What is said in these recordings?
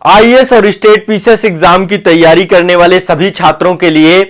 IAS और state PCS exam की तैयारी करने वाले सभी छात्रों के लिए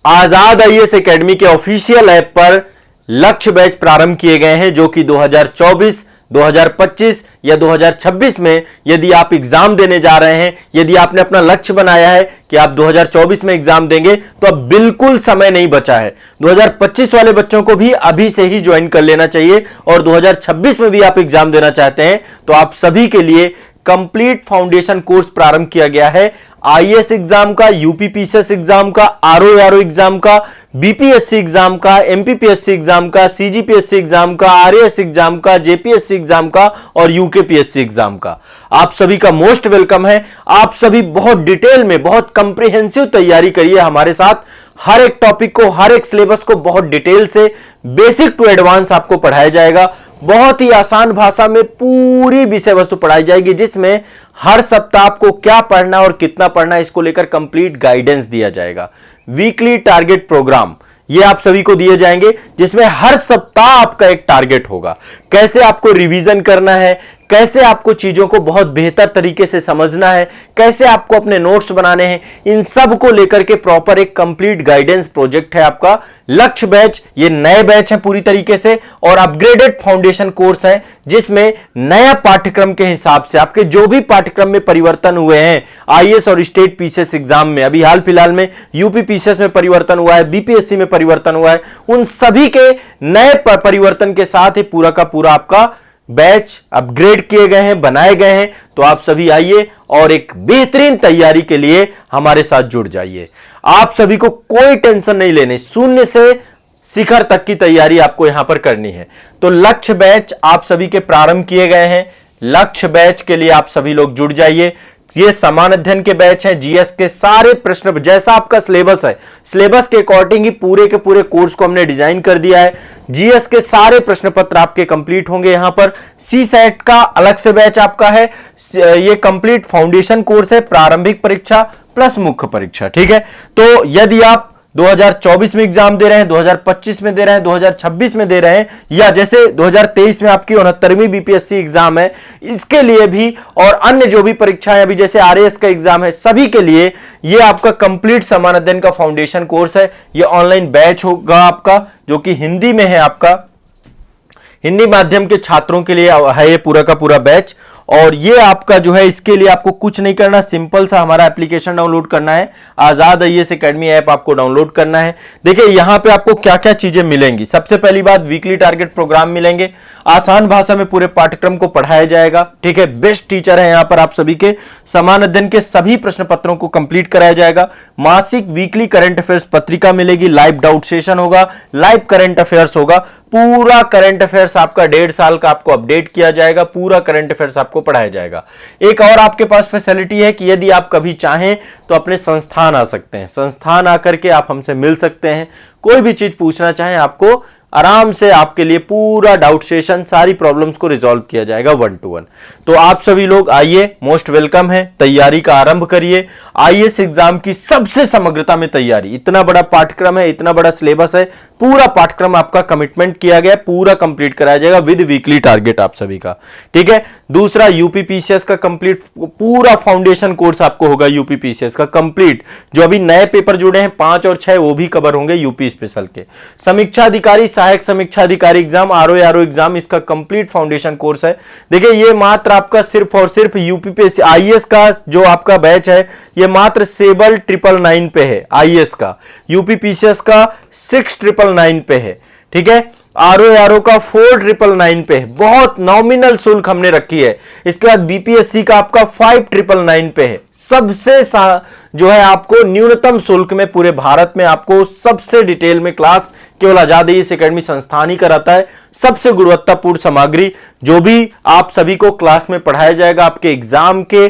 आजाद आईएएस एकेडमी के ऑफिशियल ऐप पर लक्ष्य बैच प्रारंभ किए गए हैं, जो कि 2024, 2025 या 2026 में यदि आप एग्जाम देने जा रहे हैं, यदि आपने अपना लक्ष्य बनाया है कि आप 2024 में एग्जाम देंगे, तो अब बिल्कुल समय नहीं बचा है। 2025 वाले बच्चों को भी अभी से ही ज्वाइन कर लेना चाहिए और 2026 में भी आप एग्जाम देना चाहते हैं तो आप सभी के लिए कंप्लीट फाउंडेशन कोर्स प्रारंभ किया गया है। आईएएस एग्जाम का, यूपीपीसीएस एग्जाम का, आरओ एग्जाम का, बीपीएससी एग्जाम का, एमपीपीएससी एग्जाम का, सीजीपीएससी एग्जाम का, आरएएस एग्जाम का, जेपीएससी एग्जाम का और यूकेपीएससी एग्जाम का आप सभी का मोस्ट वेलकम है। आप सभी बहुत डिटेल में, बहुत कंप्रिहेंसिव तैयारी करिए हमारे साथ। हर एक टॉपिक को, हर एक सिलेबस को बहुत डिटेल से बेसिक टू एडवांस आपको पढ़ाया जाएगा। बहुत ही आसान भाषा में पूरी विषय वस्तु पढ़ाई जाएगी, जिसमें हर सप्ताह आपको क्या पढ़ना और कितना पढ़ना, इसको लेकर कंप्लीट गाइडेंस दिया जाएगा। वीकली टारगेट प्रोग्राम ये आप सभी को दिए जाएंगे, जिसमें हर सप्ताह आपका एक टारगेट होगा। कैसे आपको रिवीजन करना है, कैसे आपको चीजों को बहुत बेहतर तरीके से समझना है, कैसे आपको अपने नोट्स बनाने हैं, इन सब को लेकर के प्रॉपर एक कंप्लीट गाइडेंस प्रोजेक्ट है आपका लक्ष्य बैच। ये नए बैच है पूरी तरीके से और अपग्रेडेड फाउंडेशन कोर्स है, जिसमें नया पाठ्यक्रम के हिसाब से आपके जो भी पाठ्यक्रम में परिवर्तन हुए हैं, आईएएस और स्टेट पीसीएस एग्जाम में, अभी हाल फिलहाल में यूपी पीसीएस में परिवर्तन हुआ है, बीपीएससी में परिवर्तन हुआ है, उन सभी के नए परिवर्तन के साथ ही पूरा का पूरा आपका बैच अपग्रेड किए गए हैं, बनाए गए हैं। तो आप सभी आइए और एक बेहतरीन तैयारी के लिए हमारे साथ जुड़ जाइए। आप सभी को कोई टेंशन नहीं लेने, शून्य से शिखर तक की तैयारी आपको यहां पर करनी है। तो लक्ष्य बैच आप सभी के प्रारंभ किए गए हैं। लक्ष्य बैच के लिए आप सभी लोग जुड़ जाइए। ये समान अध्ययन के बैच हैं। जीएस के सारे प्रश्न, जैसा आपका सिलेबस है, सिलेबस के अकॉर्डिंग ही पूरे के पूरे कोर्स को हमने डिजाइन कर दिया है। जीएस के सारे प्रश्न पत्र आपके कंप्लीट होंगे। यहां पर सी सेट का अलग से बैच आपका है। ये कंप्लीट फाउंडेशन कोर्स है, प्रारंभिक परीक्षा प्लस मुख्य परीक्षा। ठीक है, तो यदि आप 2024 में एग्जाम दे रहे हैं, 2025 में दे रहे हैं, 2026 में दे रहे हैं, या जैसे 2023 में आपकी 69वीं बीपीएससी एग्जाम है, इसके लिए भी, और अन्य जो भी परीक्षाएं अभी जैसे आरएएस का एग्जाम है, सभी के लिए ये आपका कंप्लीट समान अध्ययन का फाउंडेशन कोर्स है। ये ऑनलाइन बैच होगा आपका, जो कि हिंदी में है। आपका हिंदी माध्यम के छात्रों के लिए है ये पूरा का पूरा बैच। और ये आपका जो है, इसके लिए आपको कुछ नहीं करना, सिंपल सा हमारा एप्लीकेशन डाउनलोड करना है। आजाद आईएएस एकेडमी ऐप आपको डाउनलोड करना है। देखिए यहां पे आपको क्या क्या चीजें मिलेंगी। सबसे पहली बात, वीकली टारगेट प्रोग्राम मिलेंगे। आसान भाषा में पूरे पाठ्यक्रम को पढ़ाया जाएगा। ठीक है, बेस्ट टीचर है यहां पर आप सभी के। समान अध्ययन के सभी प्रश्न पत्रों को कंप्लीट कराया जाएगा। मासिक वीकली करंट अफेयर्स पत्रिका मिलेगी। लाइव डाउट सेशन होगा, लाइव करंट अफेयर्स होगा। पूरा करंट अफेयर्स आपका 1.5 साल का आपको अपडेट किया जाएगा। पूरा करंट अफेयर्स आपको पढ़ाया जाएगा। एक और आपके पास फैसिलिटी है कि यदि आप कभी चाहें तो अपने संस्थान आ सकते हैं। संस्थान आकर के आप हमसे मिल सकते हैं। कोई भी चीज पूछना चाहें, आपको आराम से आपके लिए पूरा डाउट सेशन, सारी प्रॉब्लम्स को रिजॉल्व किया जाएगा 1 to 1। तो आप सभी लोग आइए, मोस्ट वेलकम है। तैयारी का आरंभ करिए। आईएएस एग्जाम की सबसे समग्रता में तैयारी, इतना बड़ा पाठ्यक्रम है, इतना बड़ा सिलेबस है, पूरा पाठ्यक्रम आपका कमिटमेंट किया गया, पूरा कंप्लीट कराया जाएगा विद वीकली टारगेट आप सभी का। ठीक है, दूसरा यूपीपीसीएस का कंप्लीट पूरा फाउंडेशन कोर्स आपको होगा। यूपीपीसीएस का कंप्लीट, जो अभी नए पेपर जुड़े हैं 5 और 6, वो भी कवर होंगे यूपी स्पेशल के। समीक्षा अधिकारी, सहायक समीक्षा अधिकारी एग्जाम, आरओ एग्जाम, इसका कंप्लीट फाउंडेशन कोर्स है। देखिए ये मात्र आपका सिर्फ और सिर्फ यूपीपीएससी आईएएस का जो आपका बैच है, ये मात्र 7,999 पे है आईएएस का। यूपीपीसीएस का 6,999 पे है। ठीक है, आरओ का 4,999 पे है। बहुत नॉमिनल शुल्क हमने रखी है। इसके बाद बीपीएससी का आपका 5,999 पे है। सबसे जो है आपको न्यूनतम शुल्क में पूरे भारत में आपको सबसे डिटेल में क्लास केवल आजाद आईएएस एकेडमी संस्थान ही कराता है। सबसे गुणवत्तापूर्ण सामग्री जो भी आप सभी को क्लास में पढ़ाया जाएगा, आपके एग्जाम के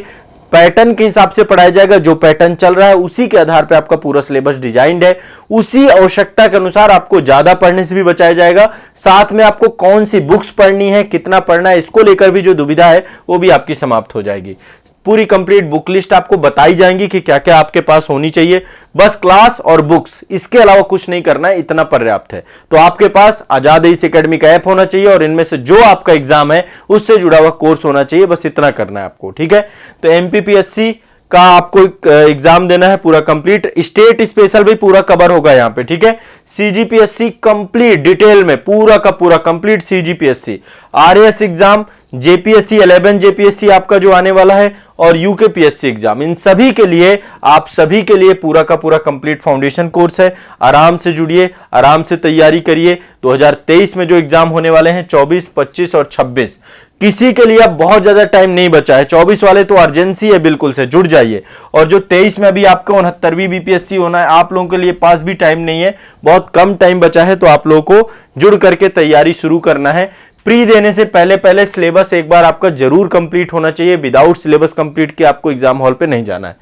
पैटर्न के हिसाब से पढ़ाया जाएगा। जो पैटर्न चल रहा है उसी के आधार पे आपका पूरा सिलेबस डिजाइंड है। उसी आवश्यकता के अनुसार आपको ज्यादा पढ़ने से भी बचाया जाएगा। साथ में आपको कौन सी बुक्स पढ़नी है, कितना पढ़ना है, इसको लेकर भी जो दुविधा है वो भी आपकी समाप्त हो जाएगी। पूरी कंप्लीट बुक लिस्ट आपको बताई जाएंगी कि क्या क्या आपके पास होनी चाहिए। बस क्लास और बुक्स, इसके अलावा कुछ नहीं करना है, इतना पर्याप्त है। तो आपके पास आजाद एईसी एकेडमी का ऐप होना चाहिए और इनमें से जो आपका एग्जाम है उससे जुड़ा हुआ कोर्स होना चाहिए, बस इतना करना है आपको, ठीक है। तो एमपीपीएससी का आपको एग्जाम देना है पूरा कंप्लीट, स्टेट स्पेशल भी पूरा कवर होगा यहां पे, ठीक है। सीजीपीएससी कंप्लीट डिटेल में पूरा का पूरा complete CGPSC, RAS exam, JPSC 11 JPSC आपका जो आने वाला है और यूकेपीएससी एग्जाम, इन सभी के लिए आप सभी के लिए पूरा का पूरा कंप्लीट फाउंडेशन कोर्स है। आराम से जुड़िए, आराम से तैयारी करिए। 2023 में जो एग्जाम होने वाले हैं 24, 25 और 26, किसी के लिए अब बहुत ज्यादा टाइम नहीं बचा है। 24 वाले तो अर्जेंसी है, बिल्कुल से जुड़ जाइए। और जो 23 में अभी आपका 69वीं बीपीएससी होना है, आप लोगों के लिए पास भी टाइम नहीं है, बहुत कम टाइम बचा है, तो आप लोगों को जुड़ करके तैयारी शुरू करना है। प्री देने से पहले पहले सिलेबस एक बार आपका जरूर कंप्लीट होना चाहिए। विदाउट सिलेबस कंप्लीट के आपको एग्जाम हॉल पे नहीं जाना है।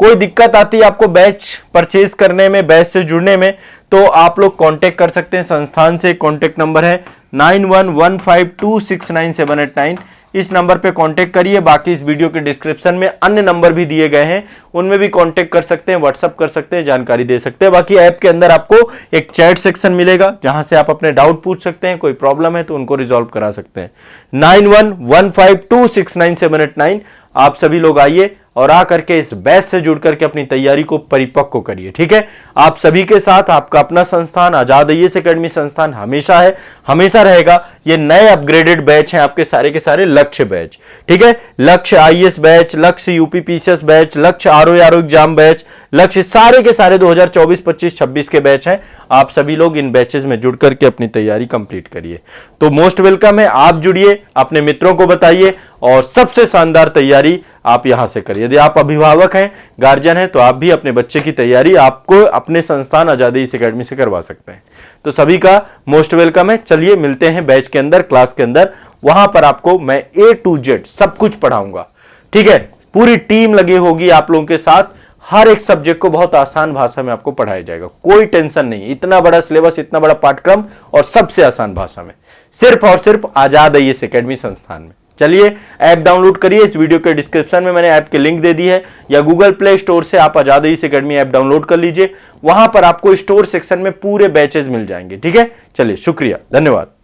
कोई दिक्कत आती है आपको बैच परचेज करने में, बैच से जुड़ने में, तो आप लोग कांटेक्ट कर सकते हैं संस्थान से। कांटेक्ट नंबर है 9115269789, इस नंबर पे कांटेक्ट करिए। बाकी इस वीडियो के डिस्क्रिप्शन में अन्य नंबर भी दिए गए हैं, उनमें भी कांटेक्ट कर सकते हैं, व्हाट्सअप कर सकते हैं, जानकारी दे सकते हैं। बाकी ऐप के अंदर आपको एक चैट सेक्शन मिलेगा जहां से आप अपने डाउट पूछ सकते हैं, कोई प्रॉब्लम है तो उनको रिजॉल्व करा सकते हैं। 9115269789, आप सभी लोग आइए और आकर के इस बैच से जुड़ करके अपनी तैयारी को परिपक्व करिए, ठीक है। आप सभी के साथ आपका अपना संस्थान आजाद एईसी एकेडमी संस्थान हमेशा है, हमेशा रहेगा। ये नए अपग्रेडेड बैच हैं आपके सारे के सारे लक्ष्य बैच, ठीक है। लक्ष्य आईएएस बैच, लक्ष्य यूपीपीसीएस बैच, लक्ष्य आरओ एग्जाम बैच, लक्ष्य सारे के सारे 2024, 25, 26 के बैच हैं। आप सभी लोग इन बैचेस में जुड़ करके अपनी तैयारी कंप्लीट करिए। तो मोस्ट वेलकम है, आप जुड़िए, अपने मित्रों को बताइए और सबसे शानदार तैयारी आप यहां से करिए। यदि आप अभिभावक हैं, गार्जियन हैं, तो आप भी अपने बच्चे की तैयारी आपको अपने संस्थान आजाद एईसी एकेडमी से करवा सकते हैं। तो सभी का मोस्ट वेलकम है। चलिए मिलते हैं बैच के अंदर, क्लास के अंदर, वहां पर आपको मैं A to Z सब कुछ पढ़ाऊंगा, ठीक है। पूरी टीम लगी होगी आप लोगों के साथ, हर एक सब्जेक्ट को बहुत आसान भाषा में आपको पढ़ाया जाएगा, कोई टेंशन नहीं। इतना बड़ा सिलेबस, इतना बड़ा पाठ्यक्रम और सबसे आसान भाषा में, सिर्फ और सिर्फ आजाद एईसी एकेडमी संस्थान में। चलिए ऐप डाउनलोड करिए, इस वीडियो के डिस्क्रिप्शन में मैंने ऐप की लिंक दे दी है, या गूगल प्ले स्टोर से आप आजाद एईसी एकेडमी ऐप डाउनलोड कर लीजिए। वहां पर आपको स्टोर सेक्शन में पूरे बैचेस मिल जाएंगे, ठीक है। चलिए, शुक्रिया, धन्यवाद।